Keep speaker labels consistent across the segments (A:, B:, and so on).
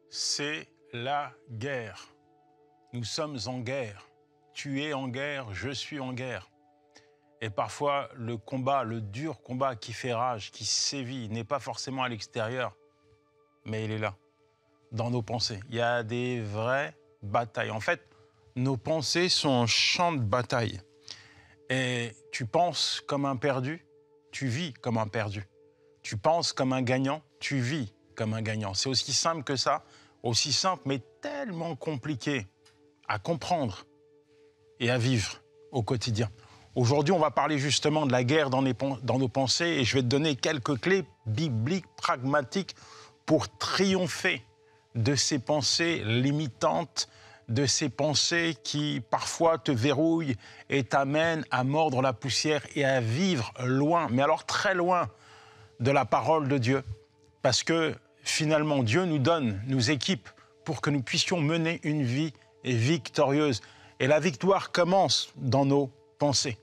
A: c'est la guerre. Nous sommes en guerre. Tu es en guerre, je suis en guerre. Et parfois, le combat, le dur combat qui fait rage, qui sévit, n'est pas forcément à l'extérieur, mais il est là, dans nos pensées. Il y a des vraies batailles. En fait, nos pensées sont un champ de bataille. Et tu penses comme un perdu, tu vis comme un perdu. Tu penses comme un gagnant, tu vis comme un gagnant. C'est aussi simple que ça, aussi simple, mais tellement compliqué à comprendre et à vivre au quotidien. Aujourd'hui, on va parler justement de la guerre dans nos pensées et je vais te donner quelques clés bibliques, pragmatiques pour triompher de ces pensées limitantes, de ces pensées qui parfois te verrouillent et t'amènent à mordre la poussière et à vivre loin, mais alors très loin de la parole de Dieu. Parce que finalement, Dieu nous équipe pour que nous puissions mener une vie victorieuse. Et la victoire commence dans nos pensées.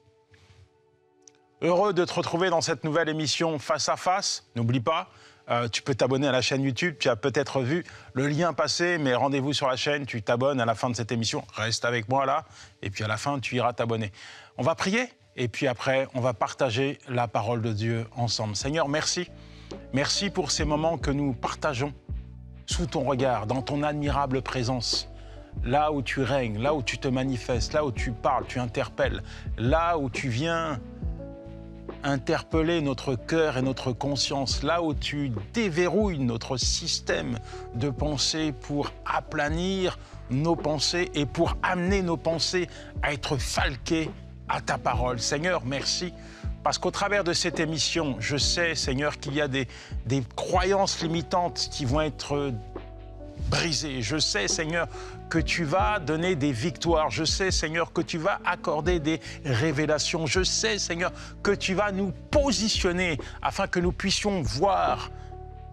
A: Heureux de te retrouver dans cette nouvelle émission Face à Face. N'oublie pas, tu peux t'abonner à la chaîne YouTube. Tu as peut-être vu le lien passer, mais rendez-vous sur la chaîne. Tu t'abonnes à la fin de cette émission. Reste avec moi là. Et puis à la fin, tu iras t'abonner. On va prier et puis après, on va partager la parole de Dieu ensemble. Seigneur, merci. Merci pour ces moments que nous partageons sous ton regard, dans ton admirable présence. Là où tu règnes, là où tu te manifestes, là où tu parles, tu interpelles, là où tu viens interpeller notre cœur et notre conscience, là où tu déverrouilles notre système de pensée pour aplanir nos pensées et pour amener nos pensées à être falquées à ta parole. Seigneur, merci. Parce qu'au travers de cette émission, je sais, Seigneur, qu'il y a des croyances limitantes qui vont être brisées. Je sais, Seigneur, que tu vas donner des victoires. Je sais, Seigneur, que tu vas accorder des révélations. Je sais, Seigneur, que tu vas nous positionner afin que nous puissions voir,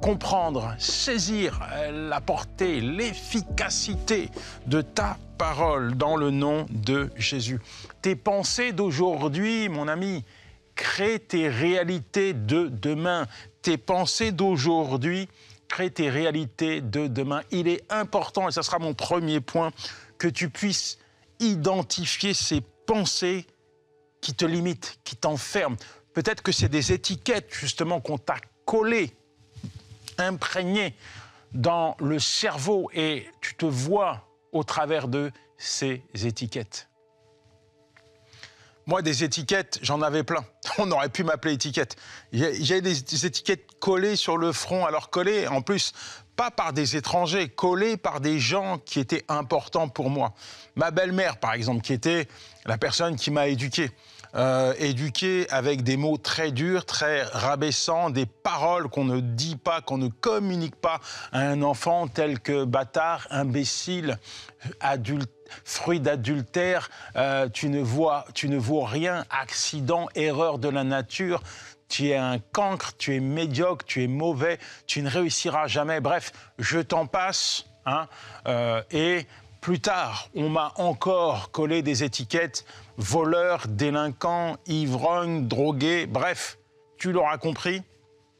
A: comprendre, saisir la portée, l'efficacité de ta parole dans le nom de Jésus. Tes pensées d'aujourd'hui, mon ami, crée tes réalités de demain. Tes pensées d'aujourd'hui créent tes réalités de demain. Il est important, et ce sera mon premier point, que tu puisses identifier ces pensées qui te limitent, qui t'enferment. Peut-être que c'est des étiquettes, justement, qu'on t'a collées, imprégnées dans le cerveau, et tu te vois au travers de ces étiquettes. Moi, des étiquettes, j'en avais plein. On aurait pu m'appeler étiquette. J'ai des étiquettes collées sur le front, alors collées, en plus, pas par des étrangers, collées par des gens qui étaient importants pour moi. Ma belle-mère, par exemple, qui était la personne qui m'a éduqué. Éduqué avec des mots très durs, très rabaissants, des paroles qu'on ne dit pas, qu'on ne communique pas à un enfant, tel que bâtard, imbécile, adulte, fruit d'adultère, tu ne vaux rien, accident, erreur de la nature, tu es un cancre, tu es médiocre, tu es mauvais, tu ne réussiras jamais. Bref, je t'en passe, et plus tard, on m'a encore collé des étiquettes voleur, délinquant, ivrogne, drogué, bref, tu l'auras compris,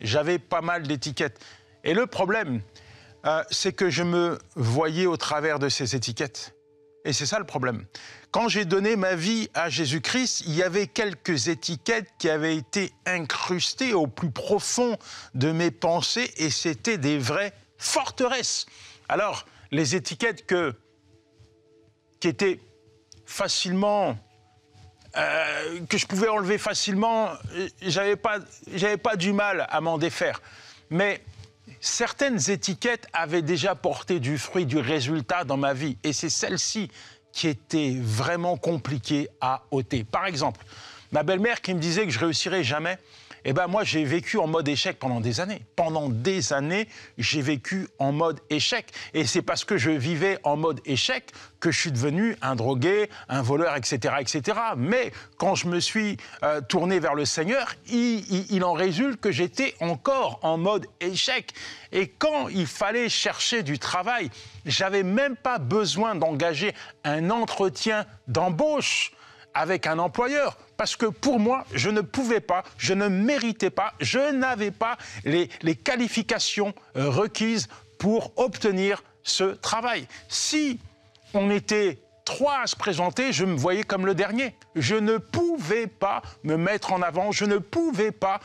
A: j'avais pas mal d'étiquettes. Et le problème, c'est que je me voyais au travers de ces étiquettes. Et c'est ça le problème. Quand j'ai donné ma vie à Jésus-Christ, il y avait quelques étiquettes qui avaient été incrustées au plus profond de mes pensées et c'était des vraies forteresses. Alors, les étiquettes qui étaient facilement... que je pouvais enlever facilement, j'avais pas du mal à m'en défaire. Mais certaines étiquettes avaient déjà porté du fruit, du résultat dans ma vie. Et c'est celles-ci qui étaient vraiment compliquées à ôter. Par exemple, ma belle-mère qui me disait que je réussirais jamais, eh ben moi, j'ai vécu en mode échec pendant des années. Pendant des années, j'ai vécu en mode échec. Et c'est parce que je vivais en mode échec que je suis devenu un drogué, un voleur, etc., etc. Mais quand je me suis tourné vers le Seigneur, il en résulte que j'étais encore en mode échec. Et quand il fallait chercher du travail, j'avais même pas besoin d'engager un entretien d'embauche avec un employeur. Parce que pour moi, je ne pouvais pas, je ne méritais pas, je n'avais pas les qualifications requises pour obtenir ce travail. Si on était 3 à se présenter, je me voyais comme le dernier. Je ne pouvais pas me mettre en avant, je ne pouvais pas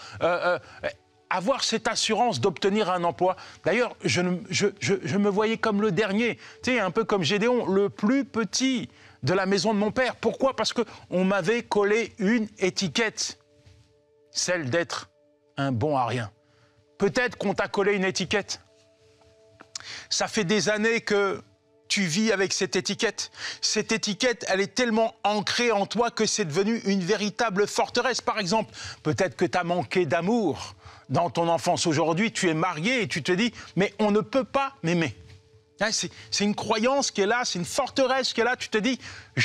A: avoir cette assurance d'obtenir un emploi. D'ailleurs, je me voyais comme le dernier, tu sais, un peu comme Gédéon, le plus petit de la maison de mon père. Pourquoi? Parce qu'on m'avait collé une étiquette, celle d'être un bon à rien. Peut-être qu'on t'a collé une étiquette. Ça fait des années que tu vis avec cette étiquette. Cette étiquette, elle est tellement ancrée en toi que c'est devenu une véritable forteresse. Par exemple, peut-être que tu as manqué d'amour dans ton enfance. Aujourd'hui, tu es marié et tu te dis « mais on ne peut pas m'aimer ». C'est une croyance qui est là, c'est une forteresse qui est là. Tu te dis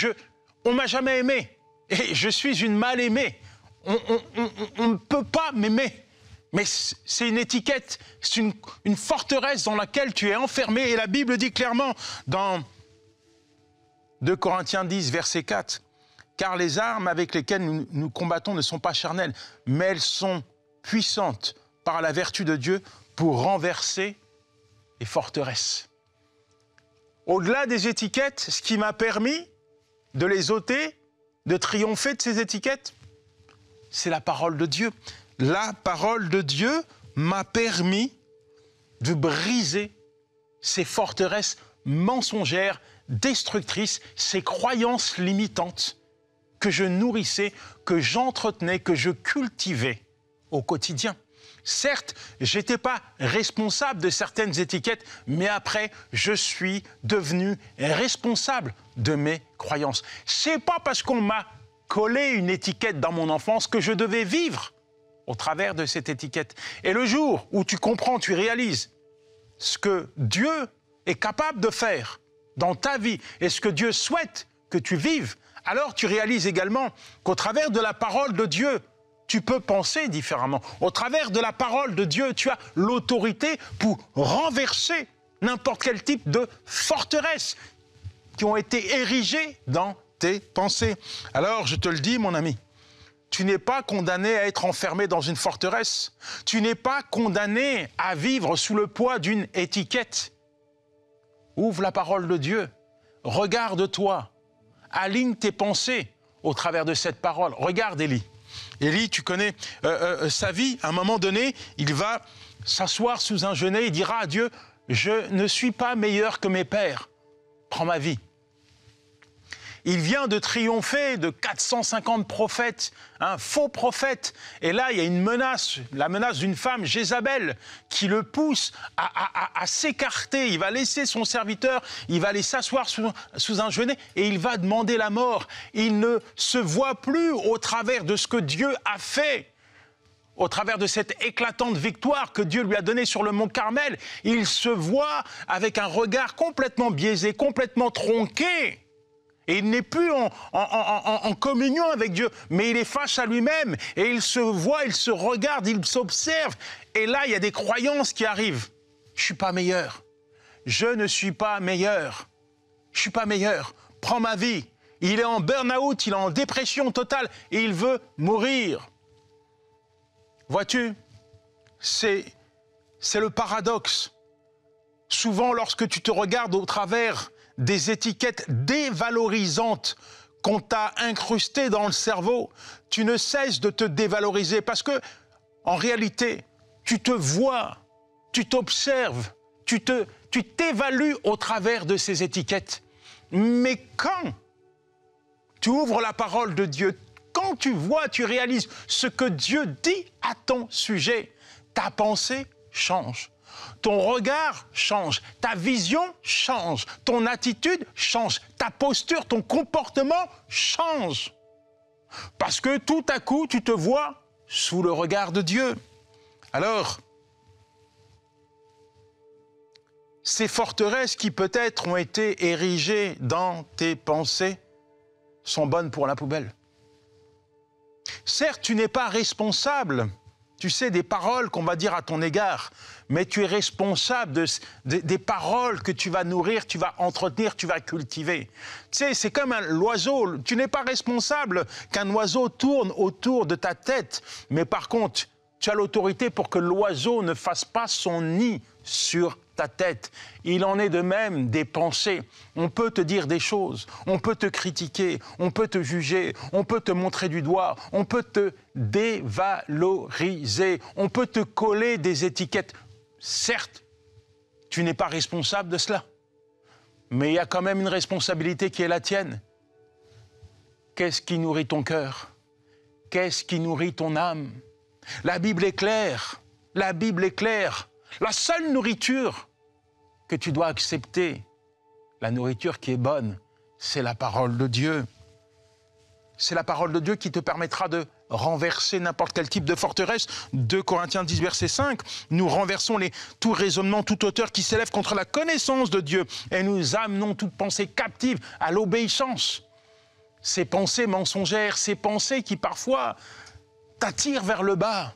A: « on ne m'a jamais aimé et je suis une mal aimée. On ne peut pas m'aimer ». Mais c'est une étiquette, c'est une forteresse dans laquelle tu es enfermé. Et la Bible dit clairement dans 2 Corinthiens 10, verset 4, « Car les armes avec lesquelles nous combattons ne sont pas charnelles, mais elles sont puissantes par la vertu de Dieu pour renverser les forteresses. » Au-delà des étiquettes, ce qui m'a permis de les ôter, de triompher de ces étiquettes, c'est la parole de Dieu. La parole de Dieu m'a permis de briser ces forteresses mensongères, destructrices, ces croyances limitantes que je nourrissais, que j'entretenais, que je cultivais au quotidien. Certes, je n'étais pas responsable de certaines étiquettes, mais après, je suis devenu responsable de mes croyances. Ce n'est pas parce qu'on m'a collé une étiquette dans mon enfance que je devais vivre au travers de cette étiquette. Et le jour où tu comprends, tu réalises ce que Dieu est capable de faire dans ta vie et ce que Dieu souhaite que tu vives, alors tu réalises également qu'au travers de la parole de Dieu, tu peux penser différemment. Au travers de la parole de Dieu, tu as l'autorité pour renverser n'importe quel type de forteresse qui ont été érigées dans tes pensées. Alors, je te le dis, mon ami, tu n'es pas condamné à être enfermé dans une forteresse. Tu n'es pas condamné à vivre sous le poids d'une étiquette. Ouvre la parole de Dieu, regarde-toi, aligne tes pensées au travers de cette parole. Regarde Élie. Élie, tu connais sa vie. À un moment donné, il va s'asseoir sous un genêt et dira à Dieu, « Je ne suis pas meilleur que mes pères. Prends ma vie. » Il vient de triompher de 450 prophètes, un faux prophète. Et là, il y a une menace, la menace d'une femme, Jézabel, qui le pousse à s'écarter. Il va laisser son serviteur, il va aller s'asseoir sous un genêt et il va demander la mort. Il ne se voit plus au travers de ce que Dieu a fait, au travers de cette éclatante victoire que Dieu lui a donnée sur le mont Carmel. Il se voit avec un regard complètement biaisé, complètement tronqué. Et il n'est plus en communion avec Dieu, mais il est face à lui-même. Et il se voit, il se regarde, il s'observe. Et là, il y a des croyances qui arrivent. Je ne suis pas meilleur. Je ne suis pas meilleur. Je ne suis pas meilleur. Prends ma vie. Il est en burn-out, il est en dépression totale et il veut mourir. Vois-tu, c'est le paradoxe. Souvent, lorsque tu te regardes au travers des étiquettes dévalorisantes qu'on t'a incrustées dans le cerveau, tu ne cesses de te dévaloriser parce que, en réalité, tu te vois, tu t'observes, tu t'évalues au travers de ces étiquettes. Mais quand tu ouvres la parole de Dieu, quand tu vois, tu réalises ce que Dieu dit à ton sujet, ta pensée change. Ton regard change, ta vision change, ton attitude change, ta posture, ton comportement change. Parce que tout à coup, tu te vois sous le regard de Dieu. Alors, ces forteresses qui peut-être ont été érigées dans tes pensées sont bonnes pour la poubelle. Certes, tu n'es pas responsable, tu sais, des paroles qu'on va dire à ton égard, mais tu es responsable des paroles que tu vas nourrir, tu vas entretenir, tu vas cultiver. Tu sais, c'est comme l'oiseau. Tu n'es pas responsable qu'un oiseau tourne autour de ta tête, mais par contre, tu as l'autorité pour que l'oiseau ne fasse pas son nid sur ta tête. Il en est de même des pensées. On peut te dire des choses, on peut te critiquer, on peut te juger, on peut te montrer du doigt, on peut te dévaloriser, on peut te coller des étiquettes. Certes, tu n'es pas responsable de cela, mais il y a quand même une responsabilité qui est la tienne. Qu'est-ce qui nourrit ton cœur? Qu'est-ce qui nourrit ton âme? La Bible est claire. La Bible est claire. La seule nourriture que tu dois accepter, la nourriture qui est bonne, c'est la parole de Dieu. C'est la parole de Dieu qui te permettra de renverser n'importe quel type de forteresse. 2 Corinthiens 10, verset 5, nous renversons tout raisonnement, toute hauteur qui s'élève contre la connaissance de Dieu et nous amenons toute pensée captive à l'obéissance. Ces pensées mensongères, ces pensées qui parfois t'attirent vers le bas,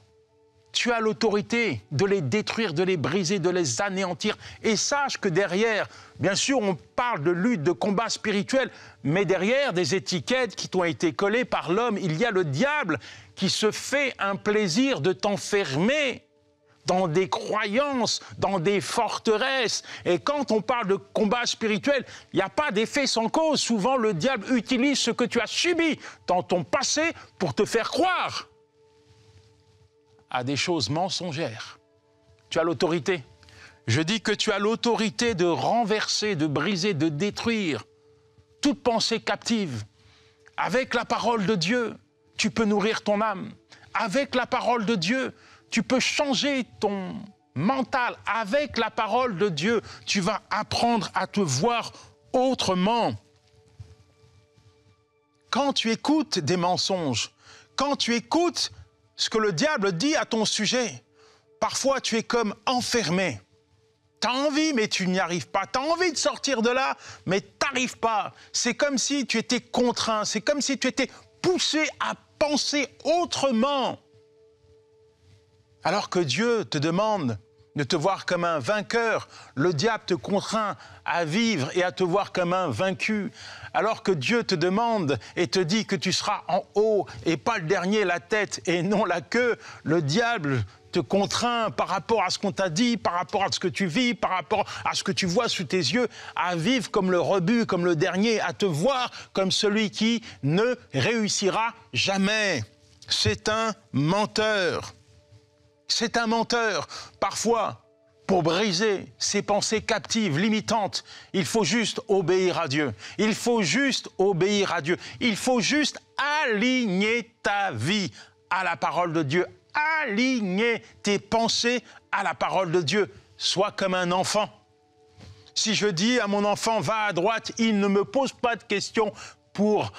A: tu as l'autorité de les détruire, de les briser, de les anéantir. Et sache que derrière, bien sûr, on parle de lutte, de combat spirituel, mais derrière des étiquettes qui t'ont été collées par l'homme, il y a le diable qui se fait un plaisir de t'enfermer dans des croyances, dans des forteresses. Et quand on parle de combat spirituel, il n'y a pas d'effet sans cause. Souvent, le diable utilise ce que tu as subi dans ton passé pour te faire croire à des choses mensongères. Tu as l'autorité. Je dis que tu as l'autorité de renverser, de briser, de détruire toute pensée captive. Avec la parole de Dieu, tu peux nourrir ton âme. Avec la parole de Dieu, tu peux changer ton mental. Avec la parole de Dieu, tu vas apprendre à te voir autrement. Quand tu écoutes des mensonges, quand tu écoutes ce que le diable dit à ton sujet, parfois tu es comme enfermé. Tu as envie, mais tu n'y arrives pas. Tu as envie de sortir de là, mais tu n'arrives pas. C'est comme si tu étais contraint, c'est comme si tu étais poussé à penser autrement. Alors que Dieu te demande de te voir comme un vainqueur, le diable te contraint à vivre et à te voir comme un vaincu. Alors que Dieu te demande et te dit que tu seras en haut et pas le dernier, la tête et non la queue, le diable te contraint par rapport à ce qu'on t'a dit, par rapport à ce que tu vis, par rapport à ce que tu vois sous tes yeux, à vivre comme le rebut, comme le dernier, à te voir comme celui qui ne réussira jamais. C'est un menteur. C'est un menteur. Parfois, pour briser ces pensées captives, limitantes, il faut juste obéir à Dieu. Il faut juste obéir à Dieu. Il faut juste aligner ta vie à la parole de Dieu. Aligner tes pensées à la parole de Dieu. Sois comme un enfant. Si je dis à mon enfant, va à droite, il ne me pose pas de questions pour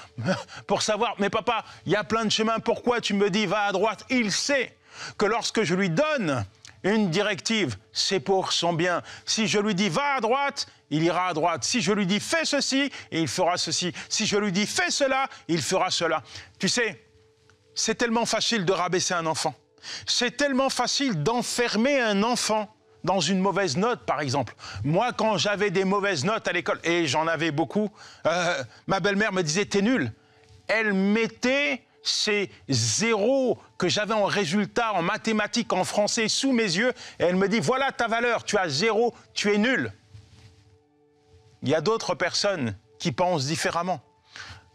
A: savoir, mais papa, il y a plein de chemins, pourquoi tu me dis va à droite? Il sait que lorsque je lui donne une directive, c'est pour son bien. Si je lui dis va à droite, il ira à droite. Si je lui dis fais ceci, il fera ceci. Si je lui dis fais cela, il fera cela. Tu sais, c'est tellement facile de rabaisser un enfant. C'est tellement facile d'enfermer un enfant dans une mauvaise note, par exemple. Moi, quand j'avais des mauvaises notes à l'école, et j'en avais beaucoup, ma belle-mère me disait « t'es nul ». Elle mettait ces zéros que j'avais en résultat, en mathématiques, en français, sous mes yeux, et elle me dit « voilà ta valeur, tu as 0, tu es nul ». Il y a d'autres personnes qui pensent différemment.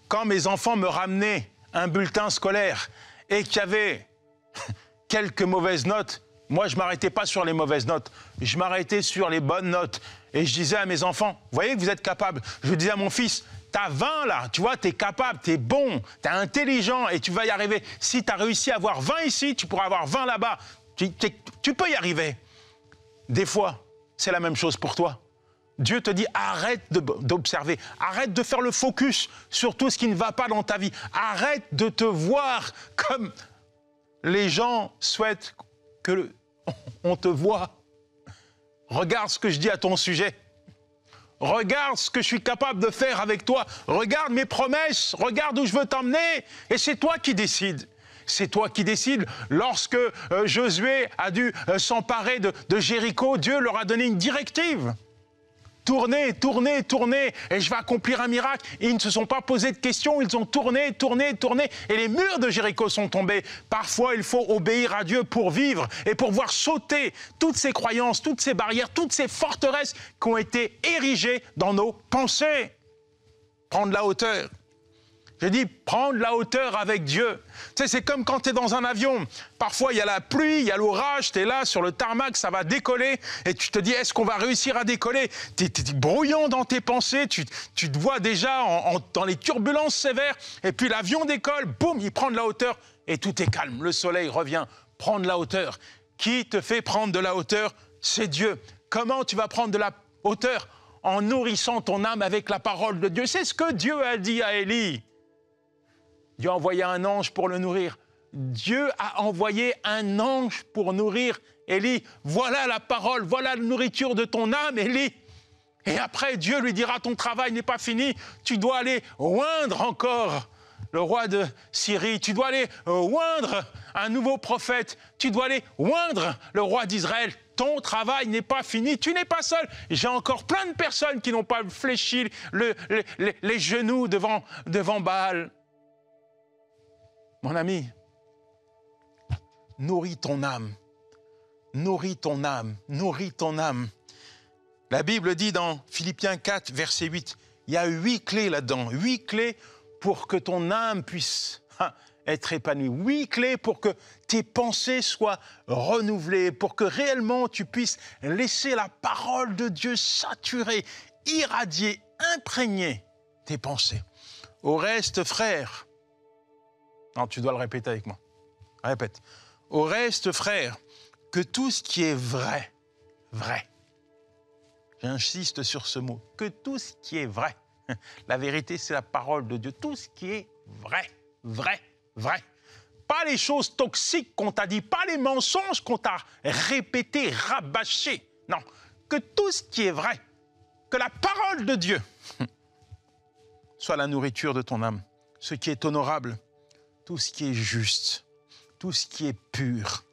A: Quand mes enfants me ramenaient un bulletin scolaire et qu'il y avait quelques mauvaises notes, moi, je ne m'arrêtais pas sur les mauvaises notes, je m'arrêtais sur les bonnes notes. Et je disais à mes enfants, vous voyez que vous êtes capables. Je disais à mon fils, t'as 20 là, tu vois, t'es capable, t'es bon, t'es intelligent et tu vas y arriver. Si t'as réussi à avoir 20 ici, tu pourras avoir 20 là-bas. Tu peux y arriver. Des fois, c'est la même chose pour toi. Dieu te dit, arrête d'observer, arrête de faire le focus sur tout ce qui ne va pas dans ta vie. Arrête de te voir comme les gens souhaitent que on te voit. Regarde ce que je dis à ton sujet. Regarde ce que je suis capable de faire avec toi. Regarde mes promesses. Regarde où je veux t'emmener. Et c'est toi qui décides. C'est toi qui décides. Lorsque Josué a dû s'emparer de Jéricho, Dieu leur a donné une directive. tourné, tourné, tourné, et je vais accomplir un miracle. Ils ne se sont pas posé de questions, ils ont tourné, tourné, tourné, et les murs de Jéricho sont tombés. Parfois, il faut obéir à Dieu pour vivre et pour voir sauter toutes ces croyances, toutes ces barrières, toutes ces forteresses qui ont été érigées dans nos pensées. Prendre la hauteur. J'ai dit prendre la hauteur avec Dieu. Tu sais, c'est comme quand tu es dans un avion. Parfois, il y a la pluie, il y a l'orage, tu es là sur le tarmac, ça va décoller. Et tu te dis, est-ce qu'on va réussir à décoller? Tu es brouillant dans tes pensées, tu te vois déjà dans les turbulences sévères. Et puis l'avion décolle, boum, il prend de la hauteur et tout est calme. Le soleil revient, prendre la hauteur. Qui te fait prendre de la hauteur? C'est Dieu. Comment tu vas prendre de la hauteur? En nourrissant ton âme avec la parole de Dieu. C'est ce que Dieu a dit à Élie. Dieu a envoyé un ange pour le nourrir. Dieu a envoyé un ange pour nourrir Élie. Voilà la parole, voilà la nourriture de ton âme, Élie. Et après, Dieu lui dira, ton travail n'est pas fini. Tu dois aller oindre encore le roi de Syrie. Tu dois aller oindre un nouveau prophète. Tu dois aller oindre le roi d'Israël. Ton travail n'est pas fini, tu n'es pas seul. J'ai encore plein de personnes qui n'ont pas fléchi les genoux devant Baal. Mon ami, nourris ton âme, nourris ton âme, nourris ton âme. La Bible dit dans Philippiens 4, verset 8, il y a 8 clés là-dedans, 8 clés pour que ton âme puisse être épanouie, 8 clés pour que tes pensées soient renouvelées, pour que réellement tu puisses laisser la parole de Dieu saturer, irradier, imprégner tes pensées. Au reste, frères, non, tu dois le répéter avec moi. Répète. Au reste, frères, que tout ce qui est vrai, vrai. J'insiste sur ce mot. Que tout ce qui est vrai. La vérité, c'est la parole de Dieu. Tout ce qui est vrai, vrai, vrai. Pas les choses toxiques qu'on t'a dit, pas les mensonges qu'on t'a répétés, rabâchés. Non, que tout ce qui est vrai, que la parole de Dieu soit la nourriture de ton âme. Ce qui est honorable, tout ce qui est juste, tout ce qui est pur,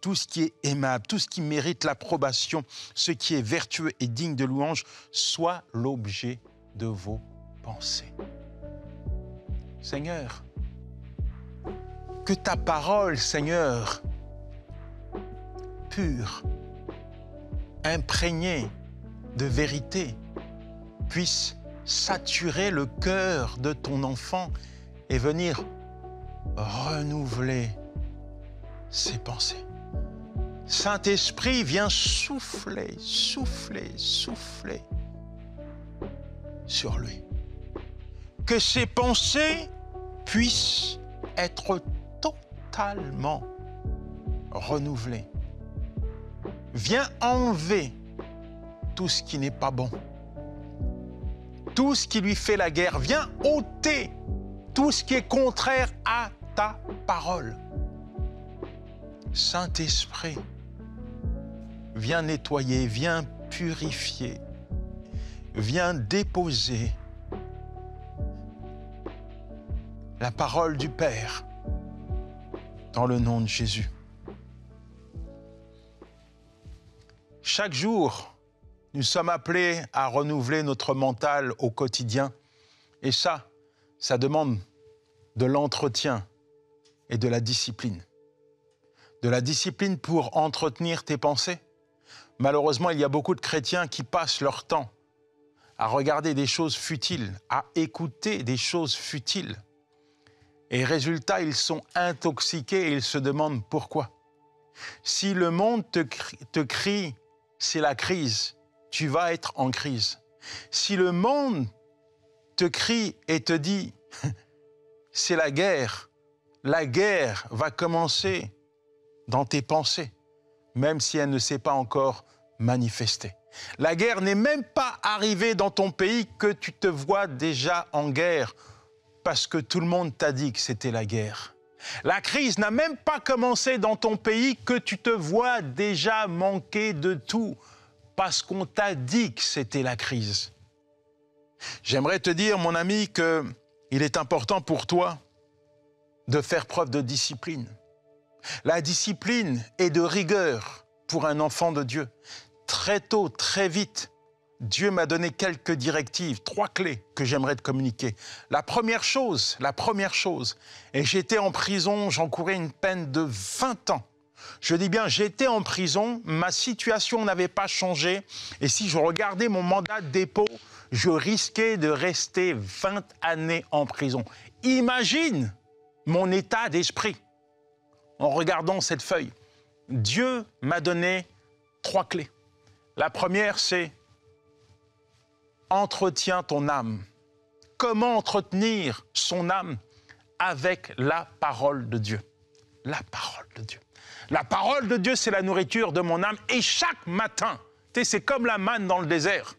A: tout ce qui est aimable, tout ce qui mérite l'approbation, ce qui est vertueux et digne de louange, soit l'objet de vos pensées. Seigneur, que ta parole, Seigneur, pure, imprégnée de vérité, puisse saturer le cœur de ton enfant et venir renouveler ses pensées. Saint-Esprit, viens souffler, souffler, souffler sur lui. Que ses pensées puissent être totalement renouvelées. Viens enlever tout ce qui n'est pas bon, tout ce qui lui fait la guerre. Viens ôter tout ce qui est contraire à ta parole. Saint-Esprit, viens nettoyer, viens purifier, viens déposer la parole du Père dans le nom de Jésus. Chaque jour, nous sommes appelés à renouveler notre mental au quotidien. Et ça demande de l'entretien et de la discipline. De la discipline pour entretenir tes pensées. Malheureusement, il y a beaucoup de chrétiens qui passent leur temps à regarder des choses futiles, à écouter des choses futiles. Et résultat, ils sont intoxiqués et ils se demandent pourquoi. Si le monde te crie, c'est la crise, tu vas être en crise. Si le monde te crie et te dit, c'est la guerre va commencer dans tes pensées, même si elle ne s'est pas encore manifestée. La guerre n'est même pas arrivée dans ton pays que tu te vois déjà en guerre, parce que tout le monde t'a dit que c'était la guerre. La crise n'a même pas commencé dans ton pays que tu te vois déjà manquer de tout, parce qu'on t'a dit que c'était la crise. J'aimerais te dire, mon ami, qu'il est important pour toi de faire preuve de discipline. La discipline est de rigueur pour un enfant de Dieu. Très tôt, très vite, Dieu m'a donné quelques directives, 3 clés que j'aimerais te communiquer. La première chose, et j'étais en prison, j'encourais une peine de 20 ans. Je dis bien, j'étais en prison, ma situation n'avait pas changé, et si je regardais mon mandat de dépôt, je risquais de rester 20 années en prison. Imagine mon état d'esprit en regardant cette feuille. Dieu m'a donné 3 clés. La première, c'est entretiens ton âme. Comment entretenir son âme? Avec la parole de Dieu. La parole de Dieu. La parole de Dieu, c'est la nourriture de mon âme. Et chaque matin, c'est comme la manne dans le désert.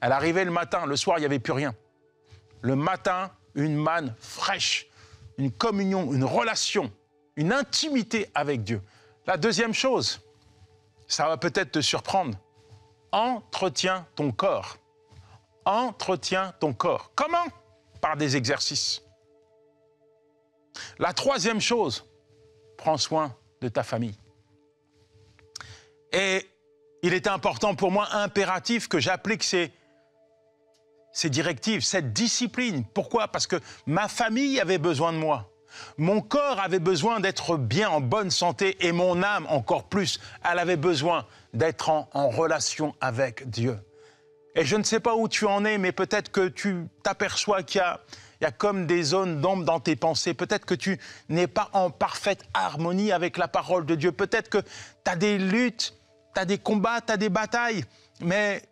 A: Elle arrivait le matin, le soir, il n'y avait plus rien. Le matin, une manne fraîche, une communion, une relation, une intimité avec Dieu. La deuxième chose, ça va peut-être te surprendre, entretiens ton corps. Entretiens ton corps. Comment? Par des exercices. La troisième chose, prends soin de ta famille. Et il était important pour moi, impératif, que j'applique ces directives, cette discipline. Pourquoi? Parce que ma famille avait besoin de moi. Mon corps avait besoin d'être bien, en bonne santé, et mon âme encore plus. Elle avait besoin d'être en relation avec Dieu. Et je ne sais pas où tu en es, mais peut-être que tu t'aperçois qu'il y a comme des zones d'ombre dans tes pensées. Peut-être que tu n'es pas en parfaite harmonie avec la parole de Dieu. Peut-être que tu as des luttes, tu as des combats, tu as des batailles, mais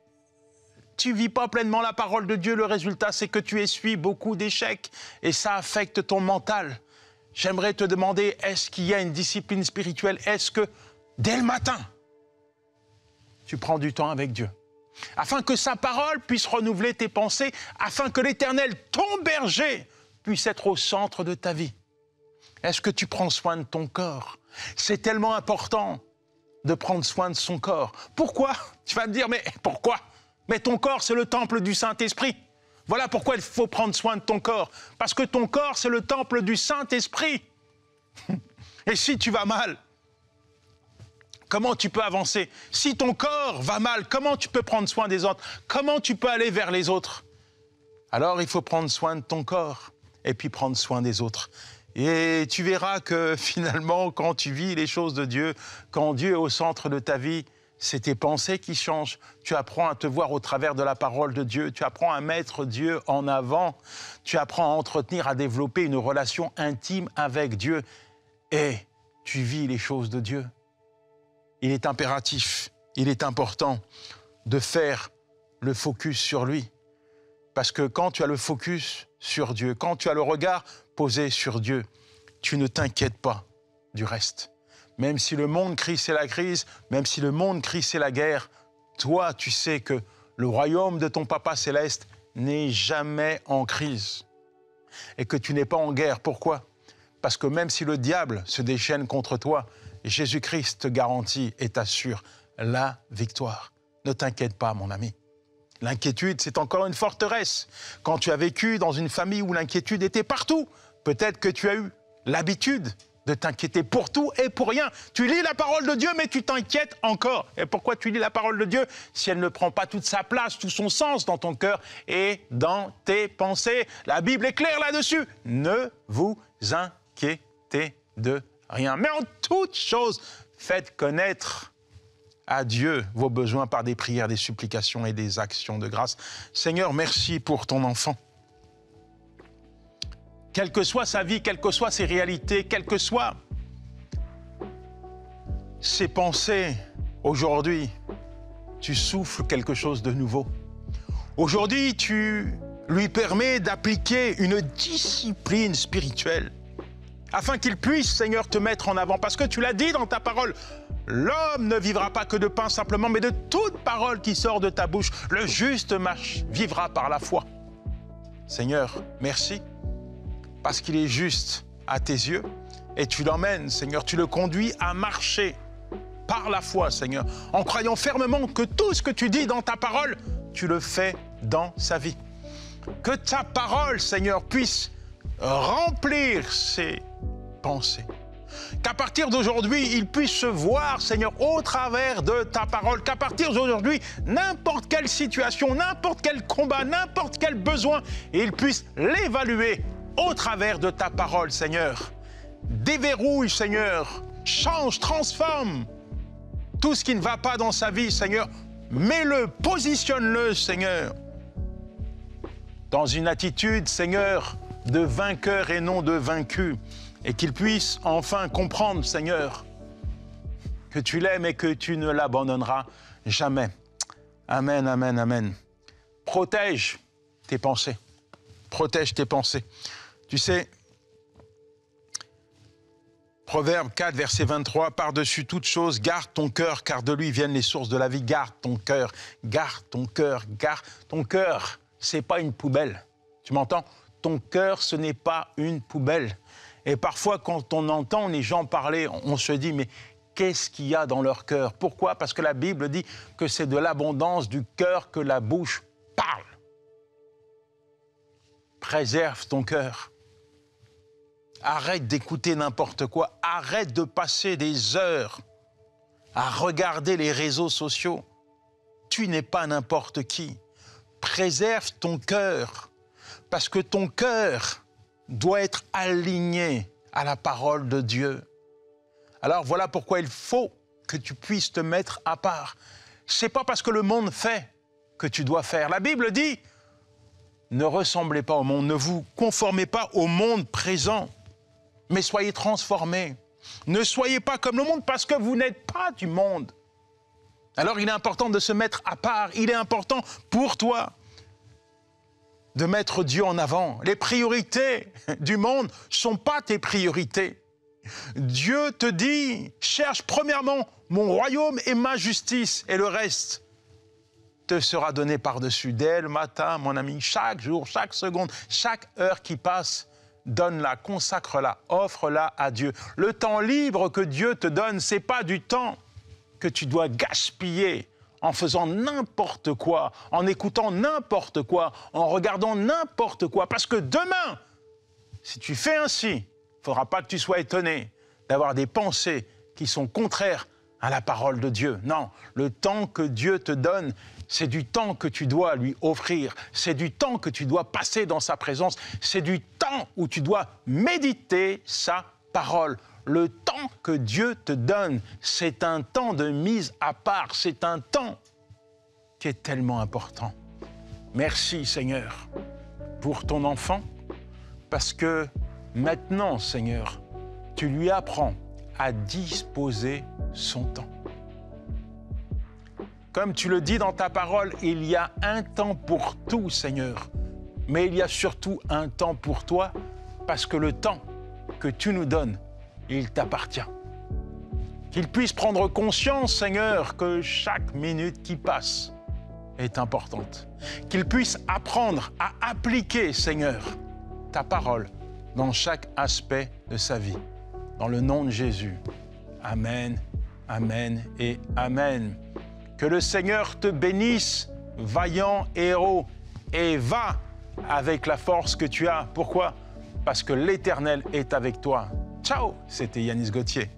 A: tu ne vis pas pleinement la parole de Dieu. Le résultat, c'est que tu essuies beaucoup d'échecs et ça affecte ton mental. J'aimerais te demander, est-ce qu'il y a une discipline spirituelle? Est-ce que, dès le matin, tu prends du temps avec Dieu? Afin que sa parole puisse renouveler tes pensées, afin que l'Éternel, ton berger, puisse être au centre de ta vie. Est-ce que tu prends soin de ton corps? C'est tellement important de prendre soin de son corps. Pourquoi? Tu vas me dire, mais pourquoi? Mais ton corps, c'est le temple du Saint-Esprit. Voilà pourquoi il faut prendre soin de ton corps. Parce que ton corps, c'est le temple du Saint-Esprit. Et si tu vas mal, comment tu peux avancer? Si ton corps va mal, comment tu peux prendre soin des autres? Comment tu peux aller vers les autres? Alors, il faut prendre soin de ton corps et puis prendre soin des autres. Et tu verras que finalement, quand tu vis les choses de Dieu, quand Dieu est au centre de ta vie, c'est tes pensées qui changent. Tu apprends à te voir au travers de la parole de Dieu. Tu apprends à mettre Dieu en avant. Tu apprends à entretenir, à développer une relation intime avec Dieu. Et tu vis les choses de Dieu. Il est impératif, il est important de faire le focus sur lui. Parce que quand tu as le focus sur Dieu, quand tu as le regard posé sur Dieu, tu ne t'inquiètes pas du reste. Même si le monde crie c'est la crise, même si le monde crie c'est la guerre, toi tu sais que le royaume de ton Papa céleste n'est jamais en crise. Et que tu n'es pas en guerre. Pourquoi? Parce que même si le diable se déchaîne contre toi, Jésus-Christ te garantit et t'assure la victoire. Ne t'inquiète pas, mon ami. L'inquiétude, c'est encore une forteresse. Quand tu as vécu dans une famille où l'inquiétude était partout, peut-être que tu as eu l'habitude de t'inquiéter pour tout et pour rien. Tu lis la parole de Dieu, mais tu t'inquiètes encore. Et pourquoi tu lis la parole de Dieu si elle ne prend pas toute sa place, tout son sens dans ton cœur et dans tes pensées? La Bible est claire là-dessus. Ne vous inquiétez de rien. Mais en toute chose, faites connaître à Dieu vos besoins par des prières, des supplications et des actions de grâce. Seigneur, merci pour ton enfant. Quelle que soit sa vie, quelles que soient ses réalités, quelles que soient ses pensées, aujourd'hui, tu souffles quelque chose de nouveau. Aujourd'hui, tu lui permets d'appliquer une discipline spirituelle afin qu'il puisse, Seigneur, te mettre en avant. Parce que tu l'as dit dans ta parole, l'homme ne vivra pas que de pain simplement, mais de toute parole qui sort de ta bouche. Le juste vivra par la foi. Seigneur, merci, parce qu'il est juste à tes yeux. Et tu l'emmènes, Seigneur, tu le conduis à marcher par la foi, Seigneur, en croyant fermement que tout ce que tu dis dans ta parole, tu le fais dans sa vie. Que ta parole, Seigneur, puisse remplir ses pensées. Qu'à partir d'aujourd'hui, il puisse se voir, Seigneur, au travers de ta parole. Qu'à partir d'aujourd'hui, n'importe quelle situation, n'importe quel combat, n'importe quel besoin, il puisse l'évaluer au travers de ta parole, Seigneur. Déverrouille, Seigneur. Change, transforme tout ce qui ne va pas dans sa vie, Seigneur. Mets-le, positionne-le, Seigneur, dans une attitude, Seigneur, de vainqueur et non de vaincu. Et qu'il puisse enfin comprendre, Seigneur, que tu l'aimes et que tu ne l'abandonneras jamais. Amen, amen, amen. Protège tes pensées. Protège tes pensées. Tu sais, Proverbe 4, verset 23, par-dessus toute chose, garde ton cœur, car de lui viennent les sources de la vie. Garde ton cœur, garde ton cœur, garde ton cœur. Ce n'est pas une poubelle. Tu m'entends? Ton cœur, ce n'est pas une poubelle. Et parfois, quand on entend les gens parler, on se dit, mais qu'est-ce qu'il y a dans leur cœur? Pourquoi? Parce que la Bible dit que c'est de l'abondance du cœur que la bouche parle. Préserve ton cœur. Arrête d'écouter n'importe quoi. Arrête de passer des heures à regarder les réseaux sociaux. Tu n'es pas n'importe qui. Préserve ton cœur, parce que ton cœur doit être aligné à la parole de Dieu. Alors voilà pourquoi il faut que tu puisses te mettre à part. Ce n'est pas parce que le monde fait que tu dois faire. La Bible dit, ne ressemblez pas au monde, ne vous conformez pas au monde présent, mais soyez transformés. Ne soyez pas comme le monde parce que vous n'êtes pas du monde. Alors il est important de se mettre à part, il est important pour toi de mettre Dieu en avant. Les priorités du monde ne sont pas tes priorités. Dieu te dit, cherche premièrement mon royaume et ma justice, et le reste te sera donné par-dessus. Dès le matin, mon ami, chaque jour, chaque seconde, chaque heure qui passe, donne-la, consacre-la, offre-la à Dieu. Le temps libre que Dieu te donne, ce n'est pas du temps que tu dois gaspiller en faisant n'importe quoi, en écoutant n'importe quoi, en regardant n'importe quoi. Parce que demain, si tu fais ainsi, il ne faudra pas que tu sois étonné d'avoir des pensées qui sont contraires à la parole de Dieu. Non, le temps que Dieu te donne, c'est du temps que tu dois lui offrir, c'est du temps que tu dois passer dans sa présence, c'est du temps où tu dois méditer sa parole. Le temps que Dieu te donne, c'est un temps de mise à part, c'est un temps qui est tellement important. Merci Seigneur pour ton enfant, parce que maintenant, Seigneur, tu lui apprends à disposer son temps. Comme tu le dis dans ta parole, il y a un temps pour tout, Seigneur, mais il y a surtout un temps pour toi, parce que le temps que tu nous donnes, il t'appartient. Qu'il puisse prendre conscience, Seigneur, que chaque minute qui passe est importante. Qu'il puisse apprendre à appliquer, Seigneur, ta parole dans chaque aspect de sa vie. Dans le nom de Jésus. Amen, amen et amen. Que le Seigneur te bénisse, vaillant héros, et va avec la force que tu as. Pourquoi? Parce que l'Éternel est avec toi. Ciao, c'était Yanis Gauthier.